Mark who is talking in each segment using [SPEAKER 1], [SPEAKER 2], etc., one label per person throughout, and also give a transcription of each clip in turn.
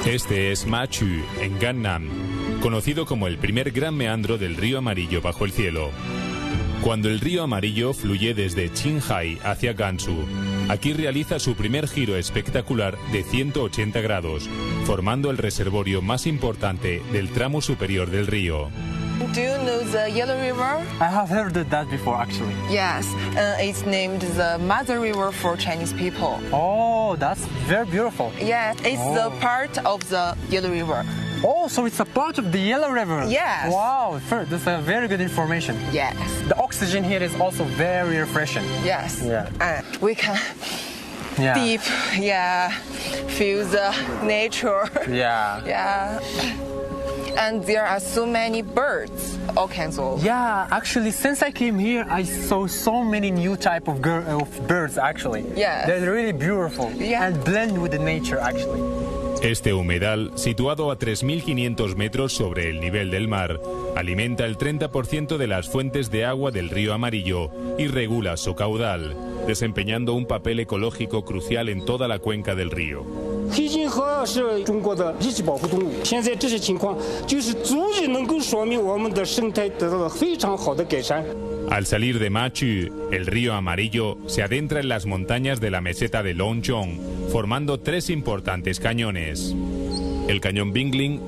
[SPEAKER 1] Este es Ma Chu, en Gangnam, conocido como el primer gran meandro del río Amarillo bajo el cielo. Cuando el río Amarillo fluye desde Qinghai hacia Gansu, aquí realiza su primer giro espectacular de 180 grados, formando el reservorio más importante del tramo superior del río.
[SPEAKER 2] Do you know the Yellow River?
[SPEAKER 3] I have heard of that before, actually.
[SPEAKER 2] Yes, it's named the Mother River for Chinese people.
[SPEAKER 3] Oh, that's very beautiful.
[SPEAKER 2] Yeah, it's the part of the Yellow River.
[SPEAKER 3] Oh, so it's a part of the Yellow River.
[SPEAKER 2] Yes.
[SPEAKER 3] Wow, that's a very good information.
[SPEAKER 2] Yes.
[SPEAKER 3] The oxygen here is also very refreshing.
[SPEAKER 2] Yes.
[SPEAKER 3] Yeah.
[SPEAKER 2] We can
[SPEAKER 3] Yeah.
[SPEAKER 2] deep, feel the nature.
[SPEAKER 3] Yeah.
[SPEAKER 2] Yeah. And there are so many birds, all kinds of.
[SPEAKER 3] Yeah, actually, since I came here, I saw so many new type of birds, actually.
[SPEAKER 2] Yes.
[SPEAKER 3] They're really beautiful and blend with the nature, actually.
[SPEAKER 1] Este humedal, situado a 3.500 metros sobre el nivel del mar, alimenta el 30% de las fuentes de agua del río Amarillo y regula su caudal, desempeñando un papel ecológico crucial en toda la cuenca del río.
[SPEAKER 4] 黑金河是中国的一级保护动物，现在这些情况就是足以能够说明我们的生态得到了非常好的改善。
[SPEAKER 1] Al salir de Ma Chu, el río Amarillo se adentra en las montañas de la meseta de Longchong, formando tres importantes cañones: el cañón Bingling,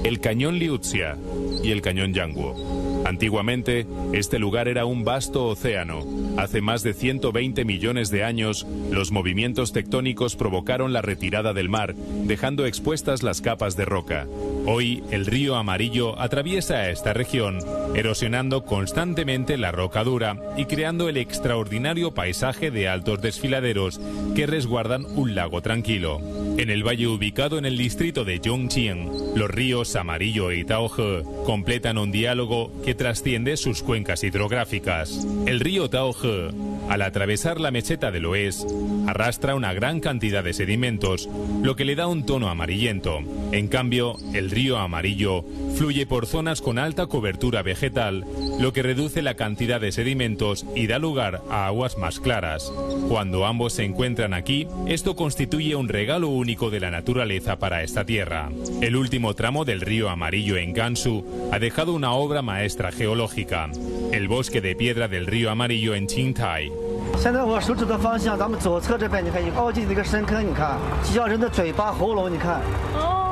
[SPEAKER 1] el cañón Liuzhia y el cañón Yangguo. Antiguamente, este lugar era un vasto océano. Hace más de 120 millones de años, los movimientos tectónicos provocaron la retirada del mar, dejando expuestas las capas de roca. Hoy, el río Amarillo atraviesa esta región, erosionando constantemente la roca dura y creando el extraordinario paisaje de altos desfiladeros que resguardan un lago tranquilo. En el valle ubicado en el distrito de Zhongqing, los ríos Amarillo y Taohe completan un diálogo que trasciende sus cuencas hidrográficas. El río Taohe, al atravesar la meseta del Oeste, arrastra una gran cantidad de sedimentos, lo que le da un tono amarillento. En cambio, el río Amarillo fluye por zonas con alta cobertura vegetal, lo que reduce la cantidad de sedimentos y da lugar a aguas más claras. Cuando ambos se encuentran aquí, esto constituye un regalo único de la naturaleza para esta tierra. El último tramo del río Amarillo en Gansu ha dejado una obra maestra geológica: el bosque de piedra del río Amarillo en Qinghai.
[SPEAKER 5] 现在我手指的方向，咱们左侧这边，你看有凹进的一个深坑，你看像人的嘴巴、喉咙，你看。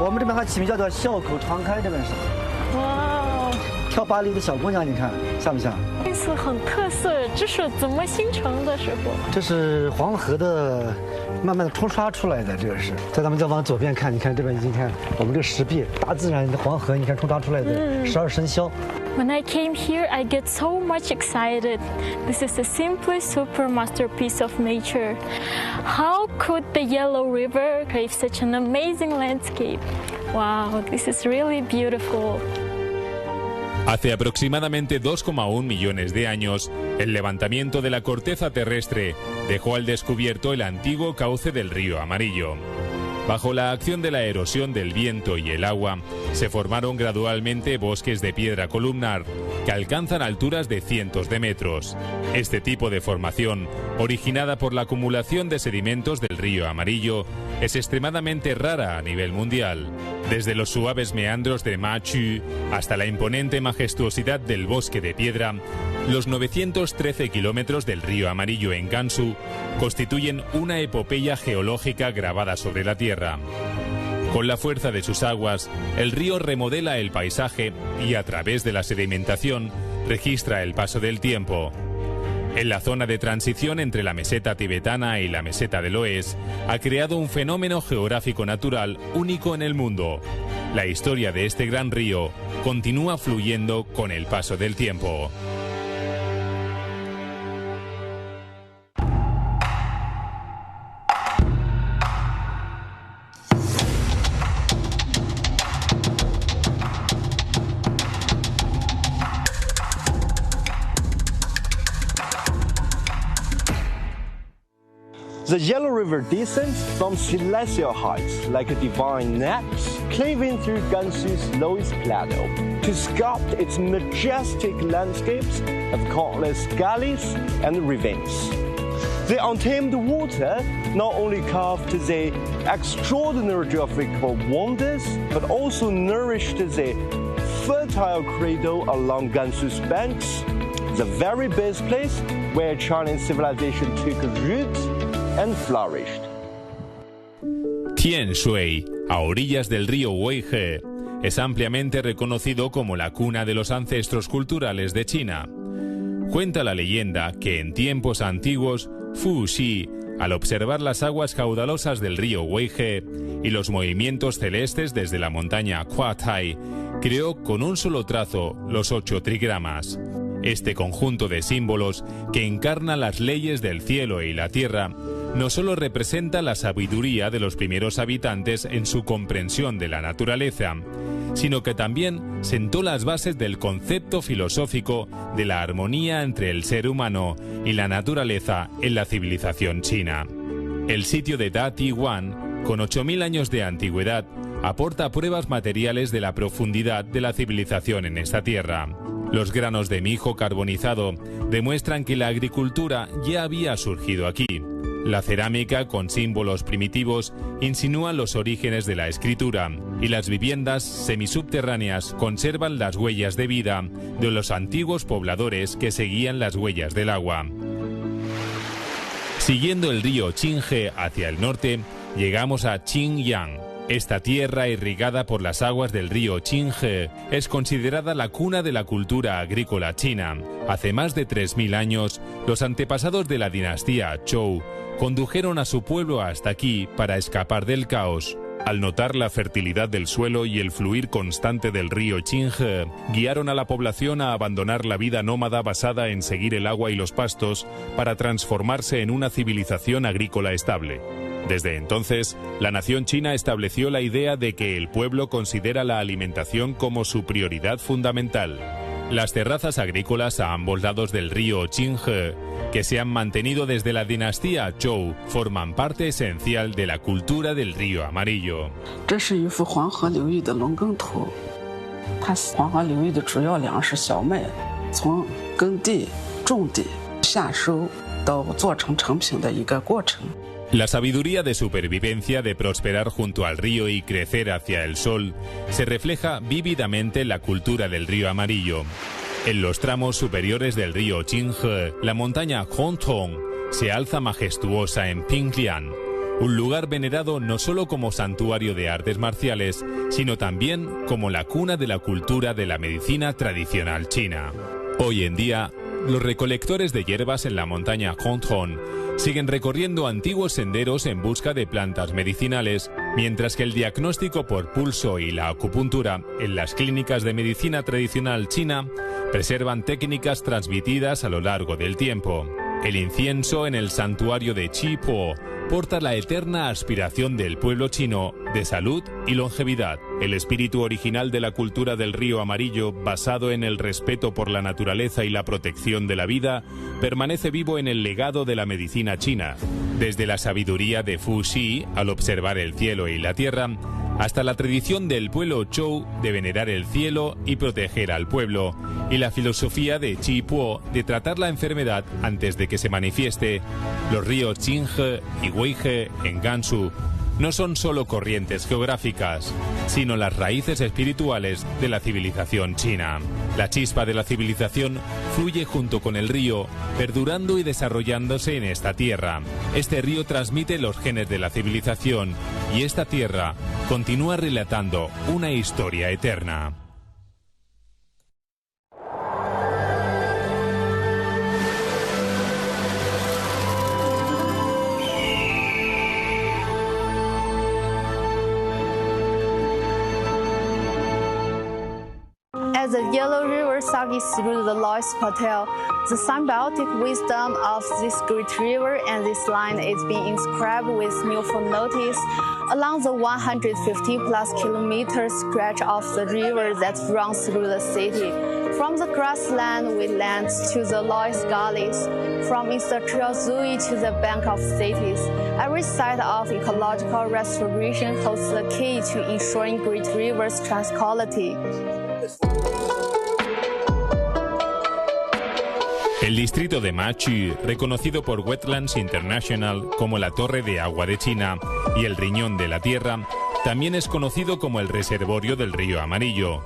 [SPEAKER 5] 我们这边还起名叫做笑口常开，这边是。
[SPEAKER 6] 哇，
[SPEAKER 5] 跳芭蕾的小姑娘，你看像不像？
[SPEAKER 6] 这是很特色，这是怎么形成的？师傅？
[SPEAKER 5] 这是黄河的慢慢的冲刷出来的，这个是。在咱们再往左边看，你看这边已经看我们这个石壁，大自然的黄河，你看冲刷出来的12生肖。
[SPEAKER 6] When I came here, I get so much excited. This is a simply super masterpiece of nature. How could the Yellow River create such an amazing landscape? Wow, this is really beautiful.
[SPEAKER 1] Hace aproximadamente 2,1 millones de años, el levantamiento de la corteza terrestre dejó al descubierto el antiguo cauce del río Amarillo. Bajo la acción de la erosión del viento y el agua, se formaron gradualmente bosques de piedra columnar que alcanzan alturas de cientos de metros. Este tipo de formación, originada por la acumulación de sedimentos del río Amarillo, es extremadamente rara a nivel mundial. Desde los suaves meandros de Ma Chu hasta la imponente majestuosidad del bosque de piedra, los 913 kilómetros del río Amarillo en Gansu constituyen una epopeya geológica grabada sobre la tierra. Con la fuerza de sus aguas, el río remodela el paisaje y a través de la sedimentación registra el paso del tiempo. En la zona de transición entre la meseta tibetana y la meseta del Oeste, ha creado un fenómeno geográfico natural único en el mundo. La historia de este gran río continúa fluyendo con el paso del tiempo.
[SPEAKER 7] The Yellow River descends from celestial heights like a divine net, cleaving through Gansu's lowest plateau to sculpt its majestic landscapes of countless gullies and ravines. The untamed water not only carved the extraordinary geographical wonders, but also nourished the fertile cradle along Gansu's banks, the very birthplace where Chinese civilization took root and flourished.
[SPEAKER 1] Tianshui, a orillas del río Weige, es ampliamente reconocido como la cuna de los ancestros culturales de China. Cuenta la leyenda que en tiempos antiguos, Fu Xi, al observar las aguas caudalosas del río Weige y los movimientos celestes desde la montaña Huatai, creó con un solo trazo los 8 trigramas. Este conjunto de símbolos, que encarna las leyes del cielo y la tierra, no solo representa la sabiduría de los primeros habitantes en su comprensión de la naturaleza, sino que también sentó las bases del concepto filosófico de la armonía entre el ser humano y la naturaleza en la civilización china. El sitio de Datiwan, con 8000 años de antigüedad, aporta pruebas materiales de la profundidad de la civilización en esta tierra. Los granos de mijo carbonizado demuestran que la agricultura ya había surgido aquí. La cerámica con símbolos primitivos insinúa los orígenes de la escritura, y las viviendas semisubterráneas conservan las huellas de vida de los antiguos pobladores que seguían las huellas del agua. Siguiendo el río Qinghe hacia el norte, llegamos a Qingyang. Esta tierra, irrigada por las aguas del río Qinghe, es considerada la cuna de la cultura agrícola china. Hace más de 3000 años, los antepasados de la dinastía Zhou condujeron a su pueblo hasta aquí para escapar del caos. Al notar la fertilidad del suelo y el fluir constante del río Qinghe, guiaron a la población a abandonar la vida nómada basada en seguir el agua y los pastos para transformarse en una civilización agrícola estable. Desde entonces, la nación china estableció la idea de que el pueblo considera la alimentación como su prioridad fundamental. Las terrazas agrícolas a ambos lados del río Qinghe, que se han mantenido desde la dinastía Zhou, forman parte esencial de la cultura del río amarillo.
[SPEAKER 8] 这是一幅黄河流域的农耕图，它黄河流域的主要粮食小麦，从耕地、种地、夏收到做成成品的一个过程。
[SPEAKER 1] La sabiduría de supervivencia, de prosperar junto al río y crecer hacia el sol, se refleja vívidamente en la cultura del río amarillo. En los tramos superiores del río Qinghe, la montaña Hongtong se alza majestuosa en Pinglian, un lugar venerado no solo como santuario de artes marciales, sino también como la cuna de la cultura de la medicina tradicional china. Hoy en día, los recolectores de hierbas en la montaña Hongtong siguen recorriendo antiguos senderos en busca de plantas medicinales, mientras que el diagnóstico por pulso y la acupuntura en las clínicas de medicina tradicional china preservan técnicas transmitidas a lo largo del tiempo. El incienso en el santuario de Qipo porta la eterna aspiración del pueblo chino de salud y longevidad. El espíritu original de la cultura del río amarillo, basado en el respeto por la naturaleza y la protección de la vida, permanece vivo en el legado de la medicina china. Desde la sabiduría de Fu Xi al observar el cielo y la tierra, hasta la tradición del pueblo Zhou de venerar el cielo y proteger al pueblo, y la filosofía de Qi Po de tratar la enfermedad antes de que se manifieste, los ríos Qinghe y Weige en Gansu no son solo corrientes geográficas, sino las raíces espirituales de la civilización china. La chispa de la civilización fluye junto con el río, perdurando y desarrollándose en esta tierra. Este río transmite los genes de la civilización y esta tierra continúa relatando una historia eterna.
[SPEAKER 9] As the Yellow River sags through the Loess Plateau, the symbiotic wisdom of this great river and this line is being inscribed with newfound notice along the 150-plus kilometer stretch of the river that runs through the city. From the grassland wetlands to the Loess gullies, from industrial zoo to the bank of cities, every site of ecological restoration holds the key to ensuring Great River's tranquility.
[SPEAKER 1] El distrito de Machu, reconocido por Wetlands International como la Torre de Agua de China y el Riñón de la Tierra, también es conocido como el reservorio del río Amarillo.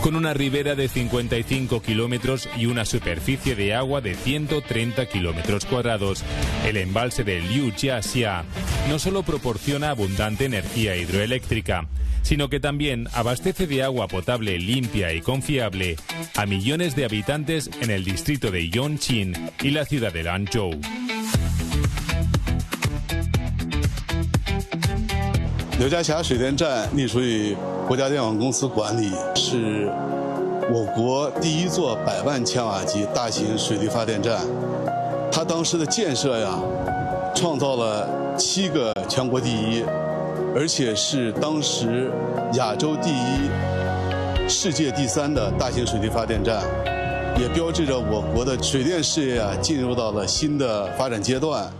[SPEAKER 1] Con una ribera de 55 kilómetros y una superficie de agua de 130 kilómetros cuadrados, el embalse de Liujiaxia no solo proporciona abundante energía hidroeléctrica, sino que también abastece de agua potable limpia y confiable a millones de habitantes en el distrito de Yongqing y la ciudad de Lanzhou.
[SPEAKER 10] 刘家峡水电站隶属于国家电网公司管理，是我国第一座100万千瓦级大型水力发电站。它当时的建设呀，创造了7个全国第一，而且是当时亚洲第一、世界第3的大型水力发电站，也标志着我国的水电事业啊进入到了新的发展阶段。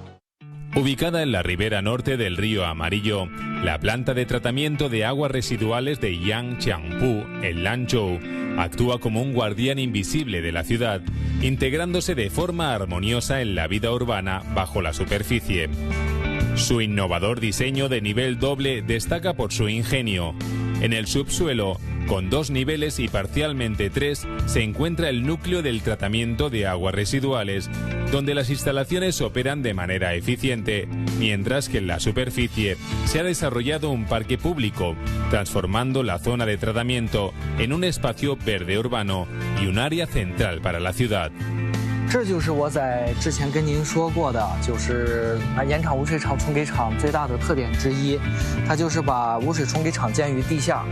[SPEAKER 1] Ubicada en la ribera norte del río Amarillo, la planta de tratamiento de aguas residuales de Yangjiangpu, en Lanzhou, actúa como un guardián invisible de la ciudad, integrándose de forma armoniosa en la vida urbana bajo la superficie. Su innovador diseño de nivel doble destaca por su ingenio. En el subsuelo, con 2 niveles y parcialmente 3, se encuentra el núcleo del tratamiento de aguas residuales, donde las instalaciones operan de manera eficiente, mientras que en la superficie se ha desarrollado un parque público, transformando la zona de tratamiento en un espacio verde urbano y un área central para la ciudad.
[SPEAKER 11] 这就是我在之前跟您说过的，就是盐场污水厂冲给厂最大的特点之一，它就是把污水冲给厂建于地下，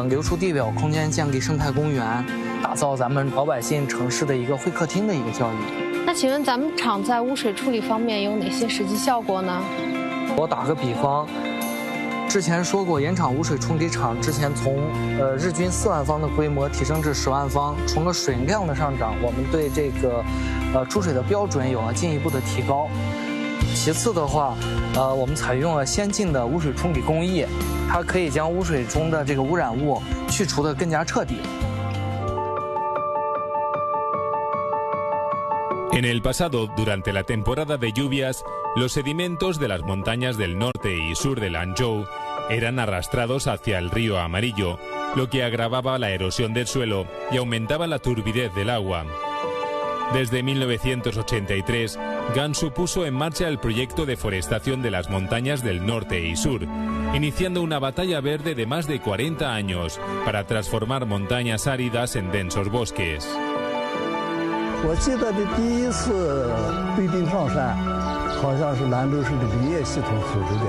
[SPEAKER 11] 留出地表空间建给生态公园，打造咱们老百姓城市的一个会客厅的一个教育。
[SPEAKER 12] 那请问咱们厂在污水处理方面有哪些实际效果呢？
[SPEAKER 11] 我打个比方。 之前说过，盐场污水冲给厂之前从日均4万方的规模提升至10万方，除了水量的上涨，我们对这个出水的标准有了进一步的提高。其次的话，我们采用了先进的污水冲给工艺，它可以将污水中的这个污染物去除得更加彻底。
[SPEAKER 1] En el pasado, durante la temporada de lluvias, los sedimentos de las montañas del norte y sur de Lanzhou eran arrastrados hacia el río Amarillo, lo que agravaba la erosión del suelo y aumentaba la turbidez del agua. Desde 1983, Gansu puso en marcha el proyecto de forestación de las montañas del norte y sur, iniciando una batalla verde de más de 40 años para transformar montañas áridas en densos bosques.
[SPEAKER 13] 我记得的第一次北冰上山，好像是兰州市的林业系统组织的，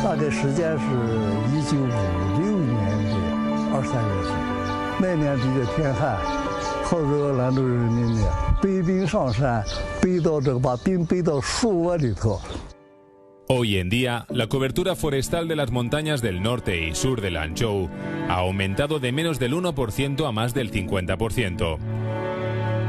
[SPEAKER 13] 大概时间是1956年的23月份。那年比较天旱，号召兰州人民呢背冰上山，背到把冰背到树窝里头。
[SPEAKER 1] Hoy en día, la cobertura forestal de las montañas del norte y sur de Lanzhou ha aumentado de menos del 1% a más del 50%.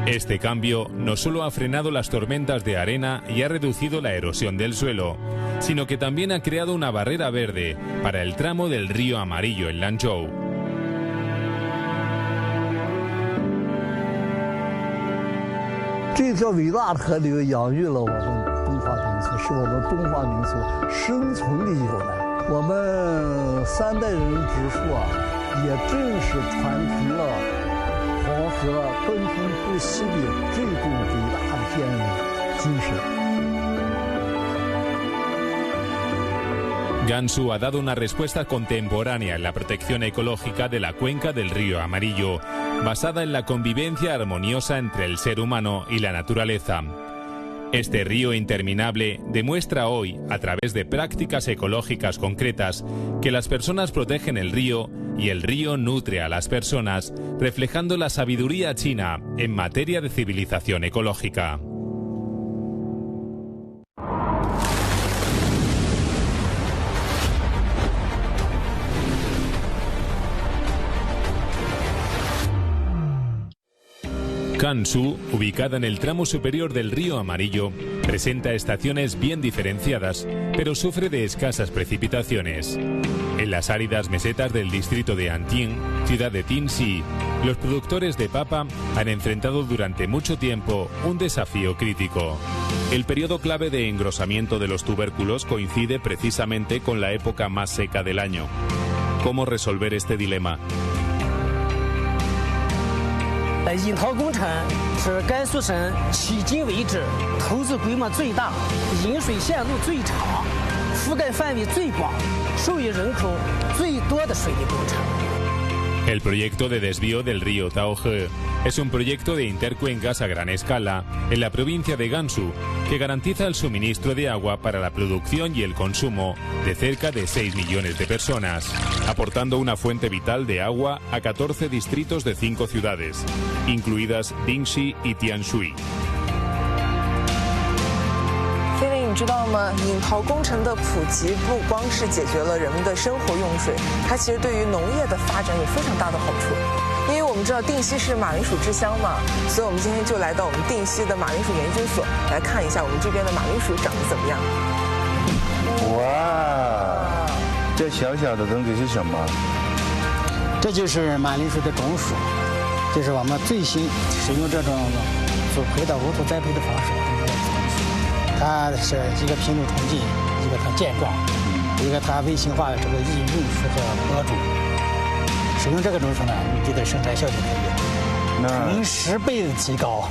[SPEAKER 1] Este cambio no solo ha frenado las tormentas de arena y ha reducido la erosión del suelo, sino que también ha creado una barrera verde para el tramo del río Amarillo en Lanzhou.
[SPEAKER 13] 这条伟大的河流养育了我们东华民族，是我们东华民族生存的由来。我们3代人植树啊，也正是传承了。 黄河奔腾不息的这种伟大的先人精神。
[SPEAKER 1] Gansu ha dado una respuesta contemporánea en la protección ecológica de la cuenca del río Amarillo, basada en la convivencia armoniosa entre el ser humano y la naturaleza. Este río interminable demuestra hoy, a través de prácticas ecológicas concretas, que las personas protegen el río y el río nutre a las personas, reflejando la sabiduría china en materia de civilización ecológica. Gansu, ubicada en el tramo superior del río Amarillo, Presenta estaciones bien diferenciadas, pero sufre de escasas precipitaciones. En las áridas mesetas del distrito de An Tien, ciudad de Tinxi, los productores de papa han enfrentado durante mucho tiempo un desafío crítico. El periodo clave de engrosamiento de los tubérculos coincide precisamente con la época más seca del año. ¿Cómo resolver este dilema?
[SPEAKER 14] 引桃工程是甘肃省迄今为止投资规模最大、引水线路最长、覆盖范围最广、受益人口最多的水利工程。
[SPEAKER 1] El proyecto de desvío del río Taohe es un proyecto de intercuencas a gran escala en la provincia de Gansu que garantiza el suministro de agua para la producción y el consumo de cerca de 6 millones de personas, aportando una fuente vital de agua a 14 distritos de 5 ciudades, incluidas Dingxi y Tianshui.
[SPEAKER 2] 菲菲，你知道吗？引桃工程的普及不光是解决了人们的生活用水，它其实对于农业的发展有非常大的好处。因为我们知道定西是马铃薯之乡嘛，所以我们今天就来到我们定西的马铃薯研究所来看一下我们这边的马铃薯长得怎么样。
[SPEAKER 15] 哇，这小小的东西是什么？
[SPEAKER 14] 这就是马铃薯的种属，这是我们最新使用这种组培的无土栽培的方式。 它是一个品种统计，一个它健壮，一个它微型化这个易运输和播种。使用这个种属呢，你觉得生产效率肯定10倍的提高。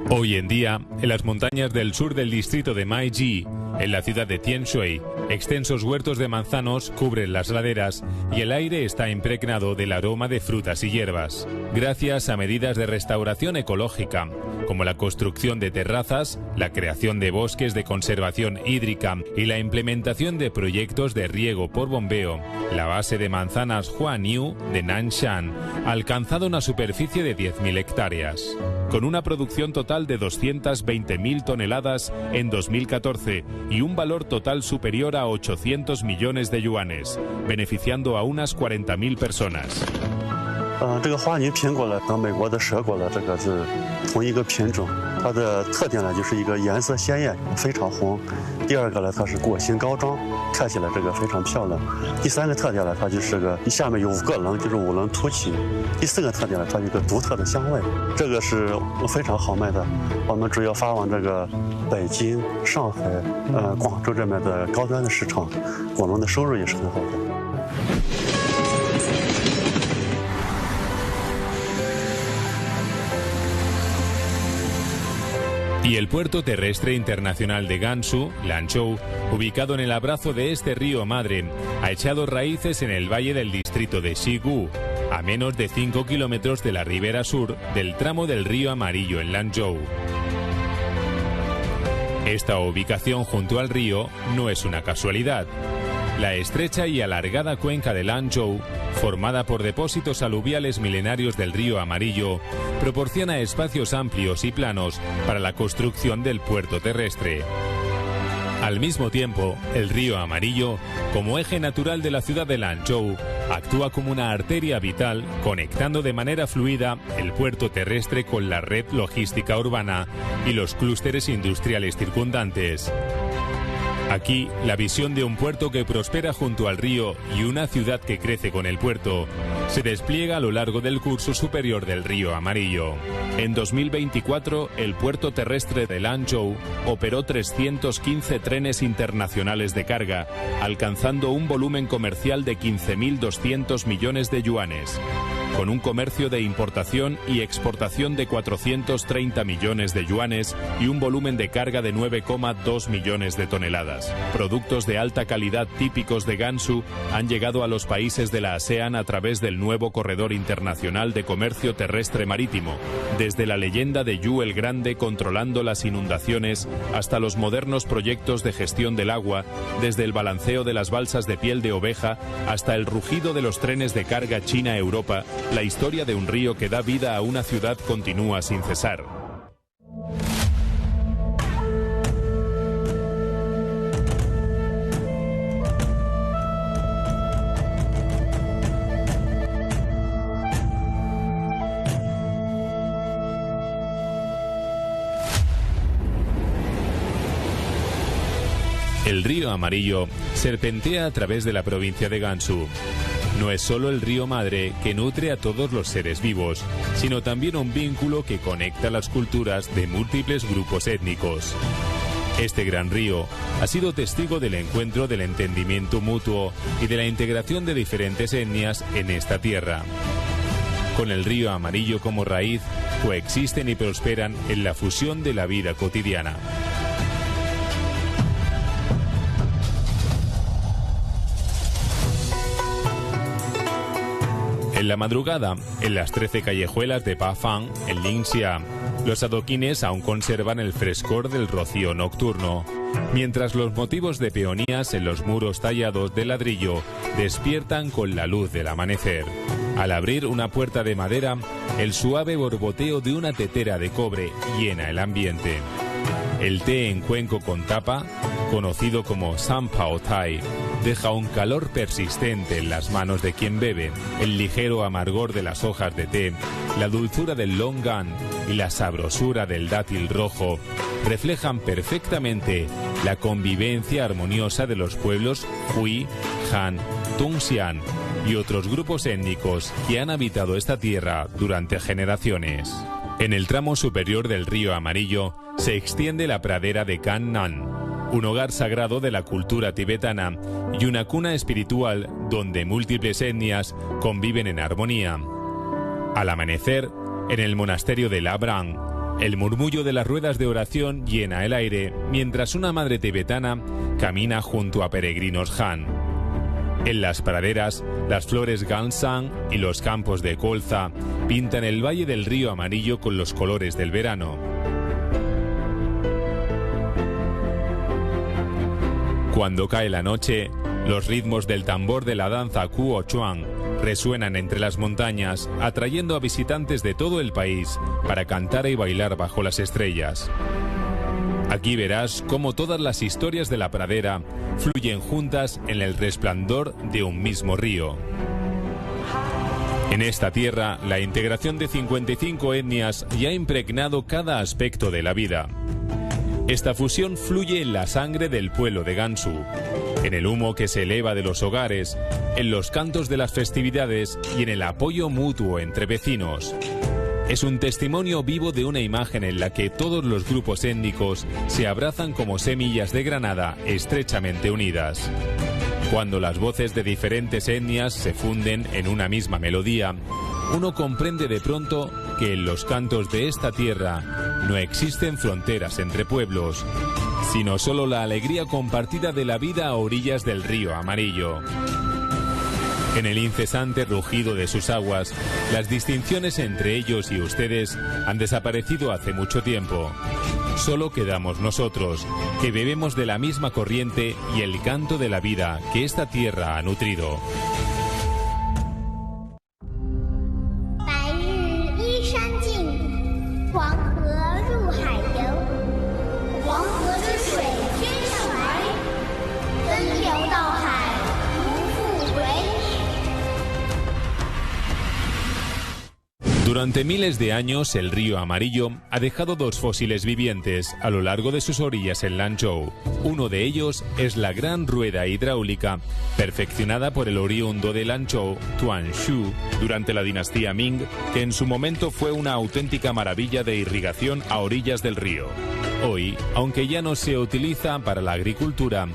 [SPEAKER 1] Hoy en día, en las montañas del sur del distrito de Maiji, en la ciudad de Tianshui, extensos huertos de manzanos cubren las laderas y el aire está impregnado del aroma de frutas y hierbas. Gracias a medidas de restauración ecológica, como la construcción de terrazas, la creación de bosques de conservación hídrica y la implementación de proyectos de riego por bombeo, la base de manzanas Huaniu de Nanshan ha alcanzado una superficie de 10.000 hectáreas, con una producción total de 220.000 toneladas en 2014 y un valor total superior a 800 millones de yuanes, beneficiando a unas 40.000 personas.
[SPEAKER 16] 这个花泥苹果呢，和美国的蛇果呢，这个是同一个品种。它的特点呢，就是一个颜色鲜艳，非常红。第二个呢，它是果形高壮，看起来这个非常漂亮。第三个特点呢，它就是个下面有5个棱，就是5棱凸起。第4个特点呢，它有一个独特的香味，这个是非常好卖的。我们主要发往这个北京、上海、广州这边的高端的市场，我们的收入也是很好的。
[SPEAKER 1] Y el puerto terrestre internacional de Gansu, Lanzhou, ubicado en el abrazo de este río madre, ha echado raíces en el valle del distrito de Xigu, a menos de 5 kilómetros de la ribera sur del tramo del río Amarillo en Lanzhou. Esta ubicación junto al río no es una casualidad. La estrecha y alargada cuenca de Lanzhou, formada por depósitos aluviales milenarios del río Amarillo, proporciona espacios amplios y planos para la construcción del puerto terrestre. Al mismo tiempo, el río Amarillo, como eje natural de la ciudad de Lanzhou, actúa como una arteria vital conectando de manera fluida el puerto terrestre con la red logística urbana y los clústeres industriales circundantes. Aquí, la visión de un puerto que prospera junto al río y una ciudad que crece con el puerto se despliega a lo largo del curso superior del río Amarillo. En 2024, el puerto terrestre de Lanzhou operó 315 trenes internacionales de carga, alcanzando un volumen comercial de 15.200 millones de yuanes, con un comercio de importación y exportación de 430 millones de yuanes y un volumen de carga de 9,2 millones de toneladas. Productos de alta calidad típicos de Gansu han llegado a los países de la ASEAN a través del nuevo corredor internacional de comercio terrestre marítimo, desde la leyenda de Yu el Grande controlando las inundaciones hasta los modernos proyectos de gestión del agua, desde el balanceo de las balsas de piel de oveja hasta el rugido de los trenes de carga China-Europa. La historia de un río que da vida a una ciudad continúa sin cesar. El río Amarillo serpentea a través de la provincia de Gansu. No es solo el río madre que nutre a todos los seres vivos, sino también un vínculo que conecta las culturas de múltiples grupos étnicos. Este gran río ha sido testigo del encuentro del entendimiento mutuo y de la integración de diferentes etnias en esta tierra. Con el río Amarillo como raíz, coexisten y prosperan en la fusión de la vida cotidiana. En la madrugada, en las 13 callejuelas de Pafang, en Ningxia, los adoquines aún conservan el frescor del rocío nocturno, mientras los motivos de peonías en los muros tallados de ladrillo despiertan con la luz del amanecer. Al abrir una puerta de madera, el suave borboteo de una tetera de cobre llena el ambiente. El té en cuenco con tapa, conocido como Sanpao Tai, deja un calor persistente en las manos de quien bebe. El ligero amargor de las hojas de té, la dulzura del longan y la sabrosura del dátil rojo reflejan perfectamente la convivencia armoniosa de los pueblos Hui, Han, Tungxian y otros grupos étnicos que han habitado esta tierra durante generaciones. En el tramo superior del río Amarillo se extiende la pradera de Kannan, un hogar sagrado de la cultura tibetana y una cuna espiritual donde múltiples etnias conviven en armonía. Al amanecer, en el monasterio de Labrang, el murmullo de las ruedas de oración llena el aire mientras una madre tibetana camina junto a peregrinos Han. En las praderas, las flores gansang y los campos de colza pintan el valle del río Amarillo con los colores del verano. Cuando cae la noche, los ritmos del tambor de la danza Kuo Chuang resuenan entre las montañas, atrayendo a visitantes de todo el país para cantar y bailar bajo las estrellas. Aquí verás cómo todas las historias de la pradera fluyen juntas en el resplandor de un mismo río. En esta tierra, la integración de 55 etnias ya ha impregnado cada aspecto de la vida. Esta fusión fluye en la sangre del pueblo de Gansu, en el humo que se eleva de los hogares, en los cantos de las festividades y en el apoyo mutuo entre vecinos. Es un testimonio vivo de una imagen en la que todos los grupos étnicos se abrazan como semillas de granada estrechamente unidas. Cuando las voces de diferentes etnias se funden en una misma melodía, uno comprende de pronto que en los cantos de esta tierra no existen fronteras entre pueblos, sino solo la alegría compartida de la vida a orillas del río Amarillo. En el incesante rugido de sus aguas, las distinciones entre ellos y ustedes han desaparecido hace mucho tiempo. Solo quedamos nosotros, que bebemos de la misma corriente y el canto de la vida que esta tierra ha nutrido. Durante miles de años, el río Amarillo ha dejado dos fósiles vivientes a lo largo de sus orillas en Lanzhou. Uno de ellos es la gran rueda hidráulica, perfeccionada por el oriundo de Lanzhou, Tuan Shu, durante la dinastía Ming, que en su momento fue una auténtica maravilla de irrigación a orillas del río. Hoy, aunque ya no se utiliza para la agricultura,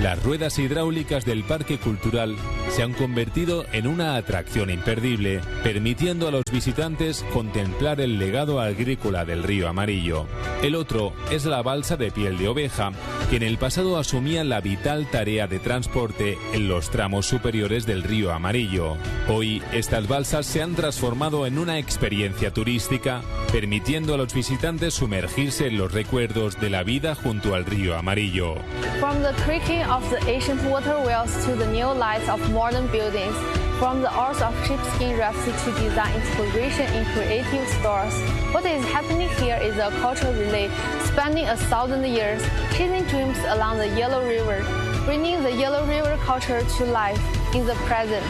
[SPEAKER 1] las ruedas hidráulicas del Parque Cultural se han convertido en una atracción imperdible, permitiendo a los visitantes contemplar el legado agrícola del río Amarillo. El otro es la balsa de piel de oveja, que en el pasado asumía la vital tarea de transporte en los tramos superiores del río Amarillo. Hoy, estas balsas se han transformado en una experiencia turística, permitiendo a los visitantes sumergirse en los recuerdos de la vida junto al río Amarillo.
[SPEAKER 9] From the creaking of the ancient water wheels to the new lights of modern buildings, from the art of sheepskin rafts to design exploration in creative stores, what is happening here is a cultural relay spanning 1,000 years, chasing dreams along the Yellow River, bringing the Yellow River culture to life in the present.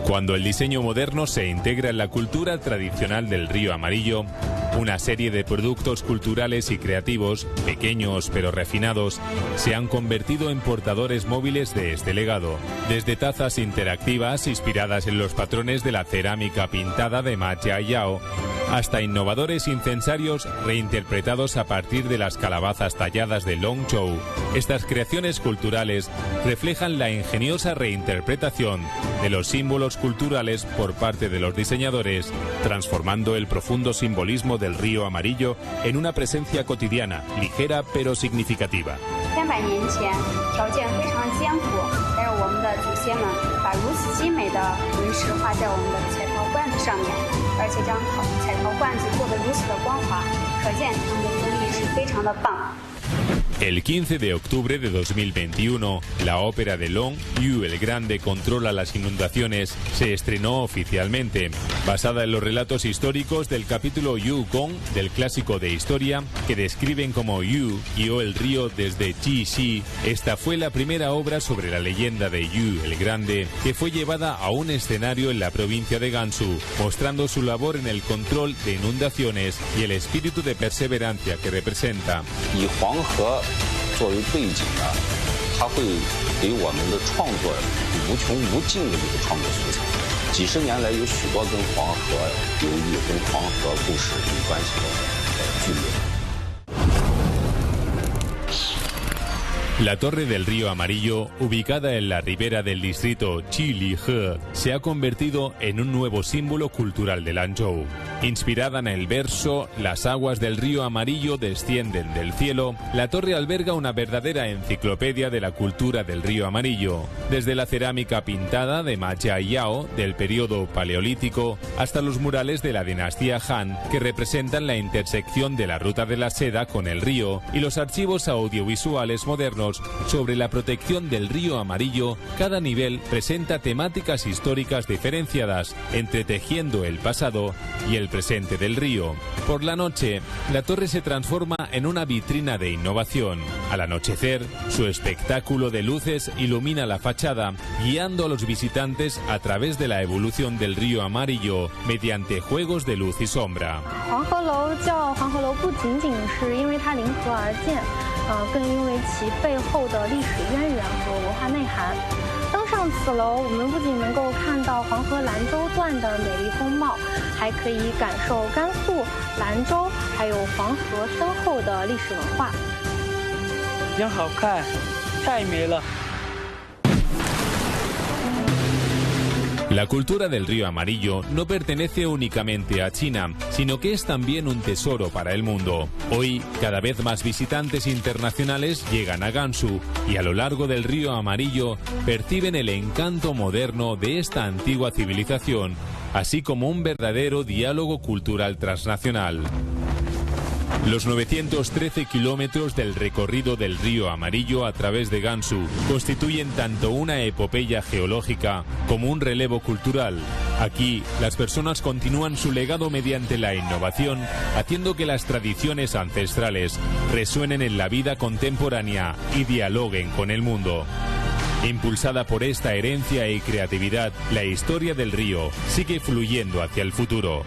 [SPEAKER 1] Cuando el diseño moderno se integra en la cultura tradicional del río Amarillo, Una serie de productos culturales y creativos, pequeños pero refinados, se han convertido en portadores móviles de este legado. Desde tazas interactivas inspiradas en los patrones de la cerámica pintada de Ma Jiayao, hasta innovadores incensarios reinterpretados a partir de las calabazas talladas de Longzhou. Estas creaciones culturales reflejan la ingeniosa reinterpretación de los símbolos culturales por parte de los diseñadores, transformando el profundo simbolismo del río amarillo en una presencia cotidiana, ligera pero significativa.
[SPEAKER 17] 300年前，条件非常艰苦，但是我们的祖先们把如此精美的纹饰画在我们的彩陶罐子上面，而且将彩陶罐子做得如此的光滑，可见他们的工艺是非常的棒。
[SPEAKER 1] El 15 de octubre de 2021, la ópera de Long, Yu el Grande controla las inundaciones, se estrenó oficialmente. Basada en los relatos históricos del capítulo Yu Gong del clásico de historia, que describen como Yu guió el río desde Jixi, esta fue la primera obra sobre la leyenda de Yu el Grande, que fue llevada a un escenario en la provincia de Gansu, mostrando su labor en el control de inundaciones y el espíritu de perseverancia que representa.
[SPEAKER 18] 作为背景呢，它会给我们的创作无穷无尽的这个创作素材。几十年来，有许多跟黄河流域、跟黄河故事有关系的剧目。
[SPEAKER 1] La Torre del Río Amarillo, ubicada en la ribera del distrito Qilihe, se ha convertido en un nuevo símbolo cultural de Lanzhou. Inspirada en el verso "Las aguas del río amarillo descienden del cielo", la torre alberga una verdadera enciclopedia de la cultura del río amarillo, desde la cerámica pintada de Ma Jiayao del periodo paleolítico hasta los murales de la dinastía Han que representan la intersección de la ruta de la seda con el río y los archivos audiovisuales modernos sobre la protección del río amarillo. Cada nivel presenta temáticas históricas diferenciadas, entretejiendo el pasado y el presente del río. Por la noche, la torre se transforma en una vitrina de innovación. Al anochecer, su espectáculo de luces ilumina la fachada, guiando a los visitantes a través de la evolución del río amarillo mediante juegos de luz y sombra.
[SPEAKER 12] 黄鹤楼叫黄鹤楼不仅仅是因为它临河而建，更因为其背后的历史渊源和文化内涵。登上此楼，我们不仅能够看到黄河兰州段的美丽风貌，还可以感受甘肃、兰州还有黄河深厚的历史文化。
[SPEAKER 19] 真好看，太美了。
[SPEAKER 1] La cultura del río amarillo no pertenece únicamente a China, sino que es también un tesoro para el mundo. Hoy, cada vez más visitantes internacionales llegan a Gansu y a lo largo del río amarillo perciben el encanto moderno de esta antigua civilización, así como un verdadero diálogo cultural transnacional. Los 913 kilómetros del recorrido del río Amarillo a través de Gansu constituyen tanto una epopeya geológica como un relevo cultural. Aquí, las personas continúan su legado mediante la innovación, haciendo que las tradiciones ancestrales resuenen en la vida contemporánea y dialoguen con el mundo. Impulsada por esta herencia y creatividad, la historia del río sigue fluyendo hacia el futuro.